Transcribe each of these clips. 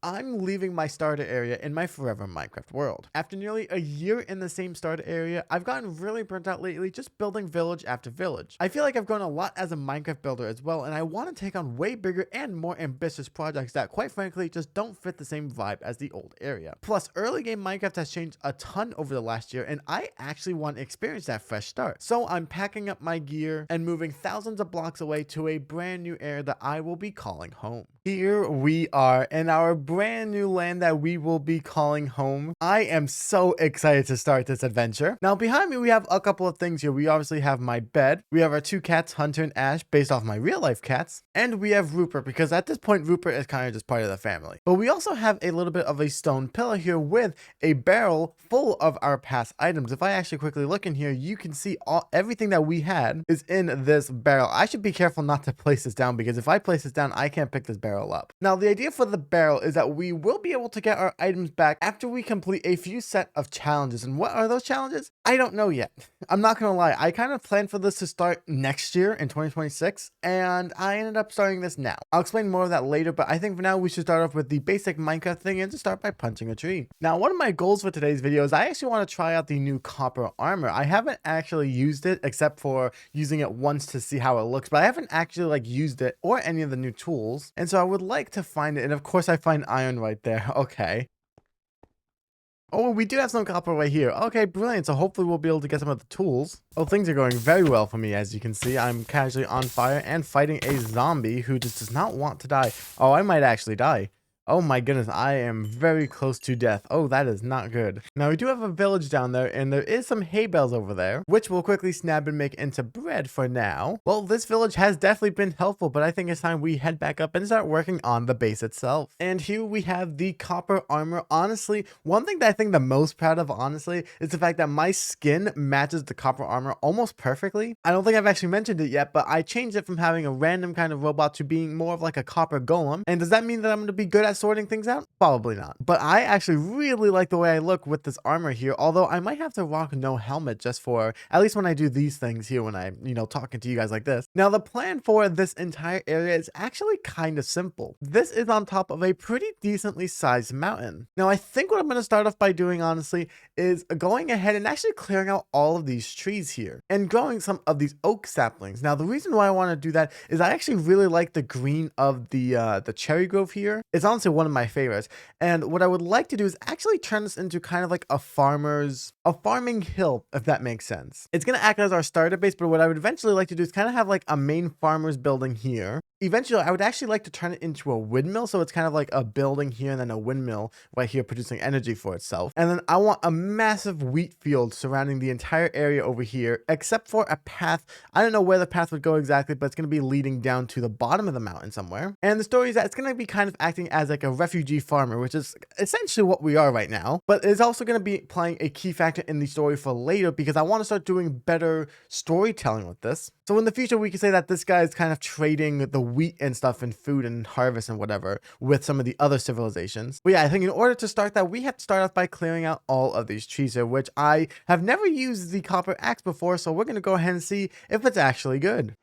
I'm leaving my starter area in my forever Minecraft world. After nearly a year in the same starter area, I've gotten really burnt out lately just building village after village. I feel like I've grown a lot as a Minecraft builder as well, and I want to take on way bigger and more ambitious projects that quite frankly just don't fit the same vibe as the old area. Plus, early game Minecraft has changed a ton over the last year, and I actually want to experience that fresh start. So I'm packing up my gear and moving thousands of blocks away to a brand new area that I will be calling home. Here we are in our brand new land that we will be calling home. I am so excited to start this adventure. Now behind me we have a couple of things here. We obviously have my bed. We have our two cats, Hunter and Ash, based off my real life cats. And we have Rupert, because at this point Rupert is kind of just part of the family. But we also have a little bit of a stone pillar here with a barrel full of our past items. If I actually quickly look in here, you can see everything that we had is in this barrel. I should be careful not to place this down, because if I place this down, I can't pick this barrel up. Now, the idea for the barrel is that we will be able to get our items back after we complete a few set of challenges. And what are those challenges? I don't know yet. I'm not gonna lie. I kind of planned for this to start next year in 2026, and I ended up starting this now. I'll explain more of that later, but I think for now we should start off with the basic Minecraft thing and to start by punching a tree. Now, one of my goals for today's video is I actually want to try out the new copper armor. I haven't actually used it except for using it once to see how it looks, but I haven't actually used it or any of the new tools, and so I would like to find it. And of course I find iron right there. Okay. Oh, we do have some copper right here. Okay, brilliant. So hopefully we'll be able to get some of the tools. Oh, things are going very well for me. As you can see, I'm casually on fire and fighting a zombie who just does not want to die. Oh, I might actually die. Oh my goodness, I am very close to death. Oh, that is not good. Now, we do have a village down there, and there is some hay bales over there, which we'll quickly snap and make into bread for now. Well, this village has definitely been helpful, but I think it's time we head back up and start working on the base itself. And here we have the copper armor. Honestly, one thing that I think the most proud of, honestly, is the fact that my skin matches the copper armor almost perfectly. I don't think I've actually mentioned it yet, but I changed it from having a random kind of robot to being more of like a copper golem. And does that mean that I'm going to be good at sorting things out? Probably not. But I actually really like the way I look with this armor here, although I might have to rock no helmet just for, at least when I do these things here, when I'm, talking to you guys like this. Now, the plan for this entire area is actually kind of simple. This is on top of a pretty decently sized mountain. Now, I think what I'm going to start off by doing, honestly, is going ahead and actually clearing out all of these trees here and growing some of these oak saplings. Now, the reason why I want to do that is I actually really like the green of the cherry grove here. It's honestly one of my favorites. And what I would like to do is actually turn this into kind of like a farming hill, if that makes sense. It's going to act as our starter base, but what I would eventually like to do is kind of have like a main farmer's building here. Eventually, I would actually like to turn it into a windmill, so it's kind of like a building here and then a windmill right here producing energy for itself. And then I want a massive wheat field surrounding the entire area over here, except for a path. I don't know where the path would go exactly, but it's going to be leading down to the bottom of the mountain somewhere. And the story is that it's going to be kind of acting as like a refugee farmer, which is essentially what we are right now. But it's also going to be playing a key factor in the story for later, because I want to start doing better storytelling with this. So in the future, we can say that this guy is kind of trading the wheat and stuff and food and harvest and whatever with some of the other civilizations. But yeah, I think in order to start that, we have to start off by clearing out all of these trees here, which I have never used the copper axe before, so we're going to go ahead and see if it's actually good.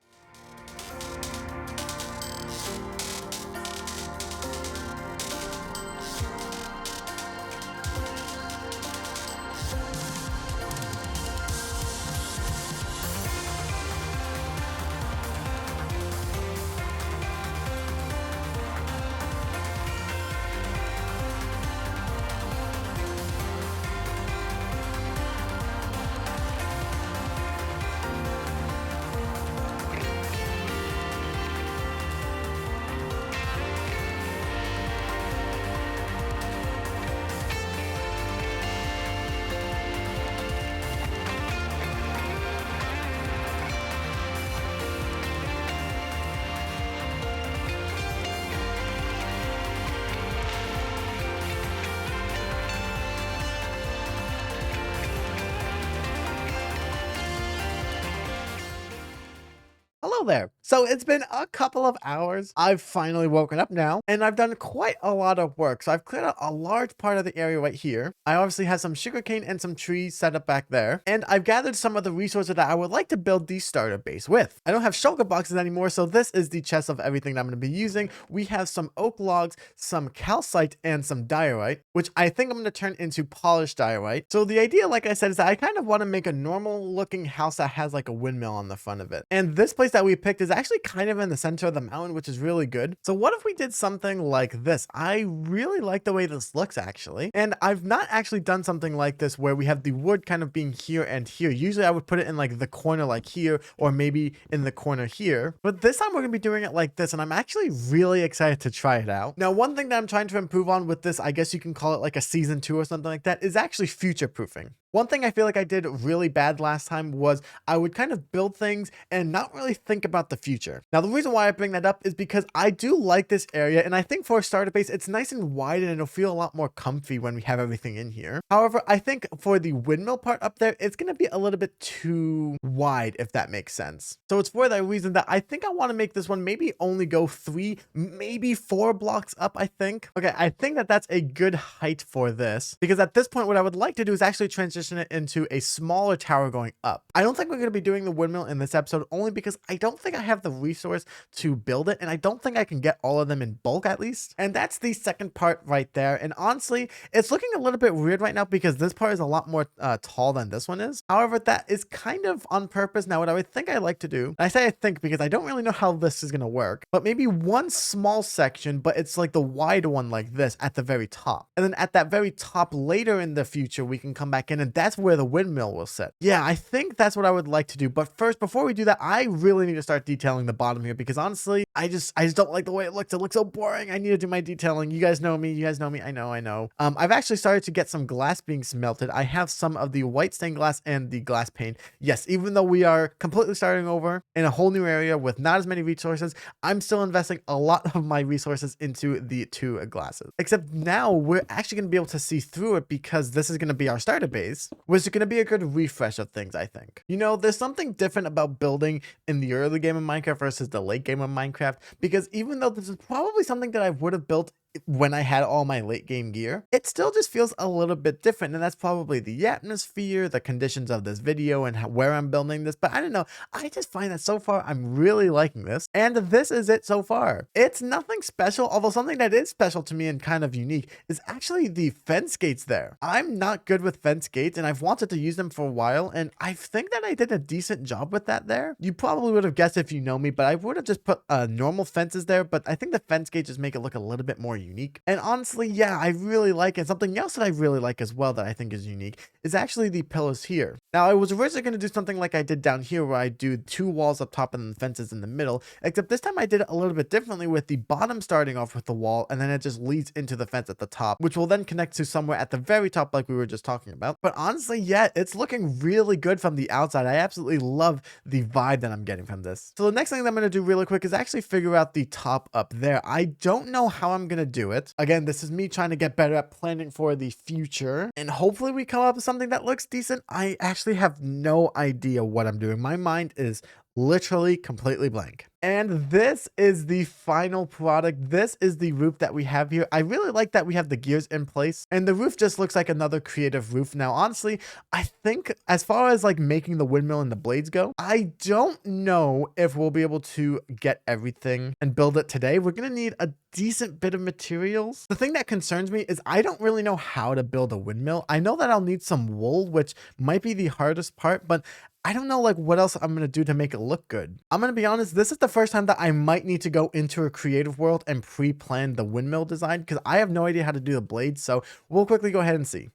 there. So it's been a couple of hours. I've finally woken up now, and I've done quite a lot of work. So I've cleared out a large part of the area right here. I obviously have some sugarcane and some trees set up back there, and I've gathered some of the resources that I would like to build the starter base with. I don't have shulker boxes anymore, so this is the chest of everything that I'm going to be using. We have some oak logs, some calcite, and some diorite, which I think I'm going to turn into polished diorite. So the idea, like I said, is that I kind of want to make a normal looking house that has like a windmill on the front of it. And this place that we picked is actually kind of in the center of the mountain, which is really good. So what if we did something like this? I really like the way this looks, actually. And I've not actually done something like this where we have the wood kind of being here and here. Usually I would put it in like the corner like here, or maybe in the corner here. But this time we're going to be doing it like this, and I'm actually really excited to try it out. Now, one thing that I'm trying to improve on with this, I guess you can call it like a season 2 or something like that, is actually future proofing. One thing I feel like I did really bad last time was I would kind of build things and not really think about the future. Now, the reason why I bring that up is because I do like this area, and I think for a starter base, it's nice and wide and it'll feel a lot more comfy when we have everything in here. However, I think for the windmill part up there, it's going to be a little bit too wide, if that makes sense. So it's for that reason that I think I want to make this one maybe only go 3, maybe 4 blocks up, I think. Okay, I think that that's a good height for this, because at this point, what I would like to do is actually transition it into a smaller tower going up. I don't think we're going to be doing the windmill in this episode, only because I don't think I have the resource to build it, and I don't think I can get all of them in bulk at least. And that's the second part right there. And honestly, it's looking a little bit weird right now because this part is a lot more tall than this one is. However, that is kind of on purpose. Now, what I would think I like to do, and I say I think because I don't really know how this is going to work, but maybe one small section, but it's like the wide one like this at the very top. And then at that very top later in the future, we can come back in, and that's where the windmill will sit. Yeah, I think that's what I would like to do. But first, before we do that, I really need to start detailing the bottom here, because honestly, I just don't like the way it looks. It looks so boring. I need to do my detailing. You guys know me. You guys know me. I know. I've actually started to get some glass being smelted. I have some of the white stained glass and the glass pane. Yes, even though we are completely starting over in a whole new area with not as many resources, I'm still investing a lot of my resources into the 2 glasses. Except now we're actually going to be able to see through it, because this is going to be our starter base, which is going to be a good refresh of things, I think. You know, there's something different about building in the early game of Minecraft versus the late game of Minecraft, because even though this is probably something that I would have built when I had all my late game gear, it still just feels a little bit different. And that's probably the atmosphere, the conditions of this video, and where I'm building this. But I don't know, I just find that so far I'm really liking this, and this is it so far. It's nothing special, although something that is special to me and kind of unique is actually the fence gates there. I'm not good with fence gates, and I've wanted to use them for a while, and I think that I did a decent job with that there. You probably would have guessed if you know me, but I would have just put normal fences there, but I think the fence gates just make it look a little bit more unique. And honestly, yeah, I really like it. Something else that I really like as well that I think is unique is actually the pillars here. Now, I was originally going to do something like I did down here, where I do 2 walls up top and then fences in the middle, except this time I did it a little bit differently, with the bottom starting off with the wall, and then it just leads into the fence at the top, which will then connect to somewhere at the very top like we were just talking about. But honestly, yeah, it's looking really good from the outside. I absolutely love the vibe that I'm getting from this. So the next thing that I'm going to do really quick is actually figure out the top up there. I don't know how I'm going to do it. Again, this is me trying to get better at planning for the future, and hopefully we come up with something that looks decent. I actually have no idea what I'm doing. My mind is literally completely blank. And this is the final product. This is the roof that we have here. I really like that we have the gears in place, and the roof just looks like another creative roof. Now, honestly, I think as far as like making the windmill and the blades go, I don't know if we'll be able to get everything and build it today. We're going to need a decent bit of materials. The thing that concerns me is I don't really know how to build a windmill. I know that I'll need some wool, which might be the hardest part, but I don't know like what else I'm going to do to make it look good. I'm going to be honest, this is the first time that I might need to go into a creative world and pre-plan the windmill design, because I have no idea how to do the blades. So we'll quickly go ahead and see.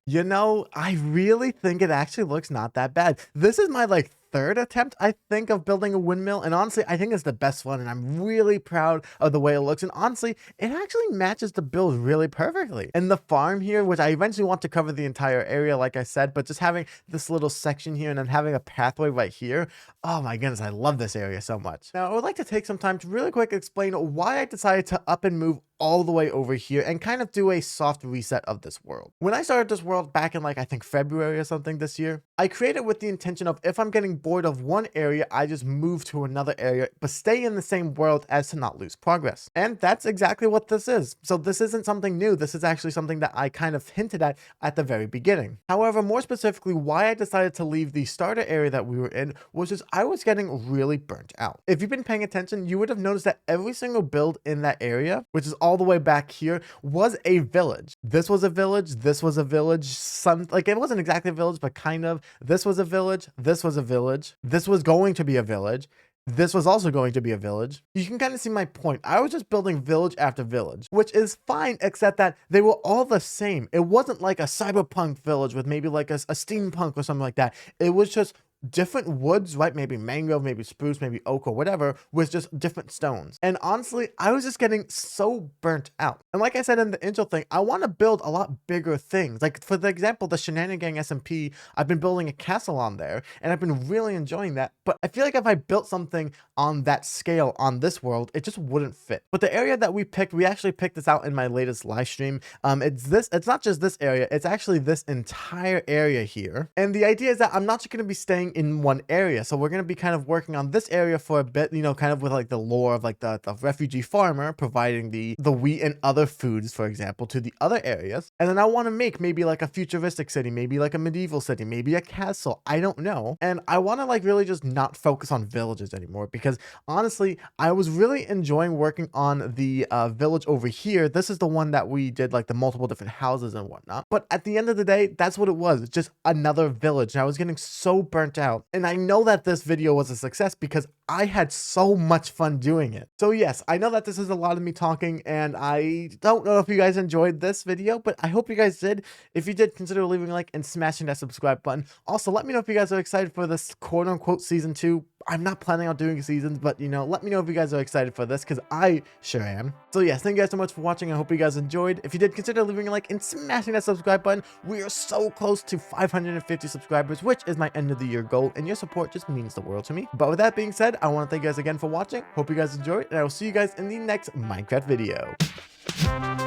You know, I really think it actually looks not that bad. This is my like third attempt, I think, of building a windmill. And honestly, I think it's the best one. And I'm really proud of the way it looks. And honestly, it actually matches the build really perfectly. And the farm here, which I eventually want to cover the entire area, like I said, but just having this little section here and then having a pathway right here. Oh my goodness, I love this area so much. Now, I would like to take some time to really quick explain why I decided to up and move all the way over here and kind of do a soft reset of this world. When I started this world back in like, I think February or something this year, I created with the intention of if I'm getting bored of one area, I just move to another area, but stay in the same world as to not lose progress. And that's exactly what this is. So this isn't something new. This is actually something that I kind of hinted at the very beginning. However, more specifically, why I decided to leave the starter area that we were in was just I was getting really burnt out. If you've been paying attention, you would have noticed that every single build in that area, which is all the way back here, was a village. This was a village. This was a village. Like it wasn't exactly a village, but kind of. This was a village. This was a village. This was going to be a village. This was also going to be a village. You can kind of see my point. I was just building village after village, which is fine, except that they were all the same. It wasn't like a cyberpunk village with maybe like a steampunk or something like that. It was just different woods, right? Maybe mangrove, maybe spruce, maybe oak or whatever, with just different stones. And honestly, I was just getting so burnt out. And like I said in the intro thing, I want to build a lot bigger things. Like for the example, the Shenanigan SMP, I've been building a castle on there and I've been really enjoying that. But I feel like if I built something on that scale on this world, it just wouldn't fit. But the area that we picked, we actually picked this out in my latest live stream. It's not just this area, it's actually this entire area here. And the idea is that I'm not just going to be staying in one area. So we're going to be kind of working on this area for a bit, you know, kind of with like the lore of like the refugee farmer providing the wheat and other foods, for example, to the other areas. And then I want to make maybe like a futuristic city, maybe like a medieval city, maybe a castle. I don't know. And I want to like really just not focus on villages anymore because honestly, I was really enjoying working on the village over here. This is the one that we did like the multiple different houses and whatnot. But at the end of the day, that's what it was. Just another village. And I was getting so burnt out. And I know that this video was a success because I had so much fun doing it. So yes, I know that this is a lot of me talking and I don't know if you guys enjoyed this video, but I hope you guys did. If you did, consider leaving a like and smashing that subscribe button. Also, let me know if you guys are excited for this quote unquote season 2. I'm not planning on doing seasons, but you know, let me know if you guys are excited for this because I sure am. So yes, thank you guys so much for watching. I hope you guys enjoyed. If you did, consider leaving a like and smashing that subscribe button. We are so close to 550 subscribers, which is my end of the year goal, and your support just means the world to me. But with that being said, I want to thank you guys again for watching. Hope you guys enjoyed, and I will see you guys in the next Minecraft video.